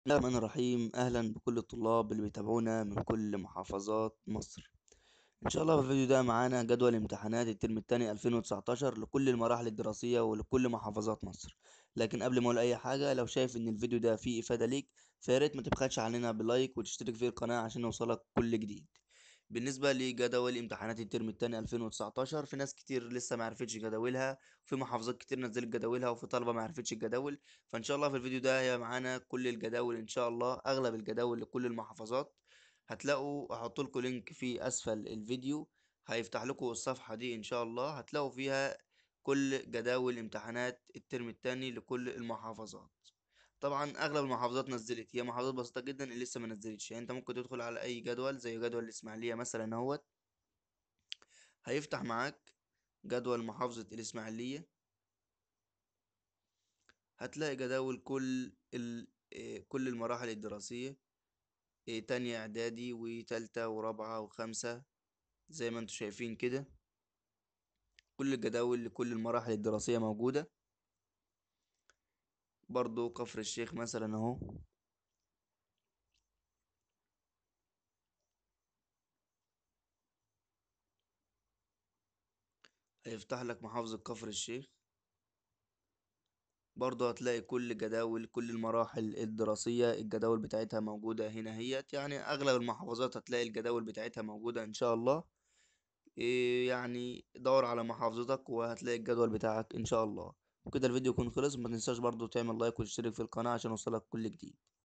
بسم الله الرحمن الرحيم. أهلا بكل الطلاب اللي بيتابعونا من كل محافظات مصر. إن شاء الله في الفيديو ده معانا جدول امتحانات الترم الثاني 2019 لكل المراحل الدراسية ولكل محافظات مصر. لكن قبل ما أقول أي حاجة، لو شايف إن الفيديو ده فيه إفادة ليك فياريت ما تبخلش علينا بلايك وتشترك في القناة عشان يوصلك كل جديد. بالنسبة لجدول امتحانات الترم الثاني 2019، في ناس كتير لسه ما عرفتش جداولها، وفي محافظات كتير نزلت جداولها، وفي طلبة ما عرفتش الجداول. فإن شاء الله في الفيديو ده هي معانا كل الجداول، إن شاء الله أغلب الجداول لكل المحافظات. هتلاقوا أحط لكم لينك في أسفل الفيديو، هيفتح لكم الصفحة دي إن شاء الله، هتلاقوا فيها كل جداول امتحانات الترم الثاني لكل المحافظات. طبعا اغلب المحافظات نزلت، هي محافظات بسيطه جدا اللي لسه ما نزلتش. يعني انت ممكن تدخل على اي جدول زي جدول الاسماعيليه مثلا اهوت، هيفتح معاك جدول محافظه الاسماعيليه. هتلاقي جداول كل المراحل الدراسيه، تانية اعدادي وتالتة ورابعة وخمسة، زي ما انتوا شايفين كده. كل الجداول لكل المراحل الدراسية موجودة. برضو كفر الشيخ مثلا اهو، هيفتح لك محافظة كفر الشيخ. برضه هتلاقي كل جداول كل المراحل الدراسية، الجداول بتاعتها موجودة هنا هيت. يعني أغلب المحافظات هتلاقي الجداول بتاعتها موجودة إن شاء الله. إيه يعني، دور على محافظتك وهتلاقي الجدول بتاعك إن شاء الله. وكده الفيديو يكون خلص. ما تنساش برضه تعمل لايك وتشترك في القناة عشان يوصلك كل جديد.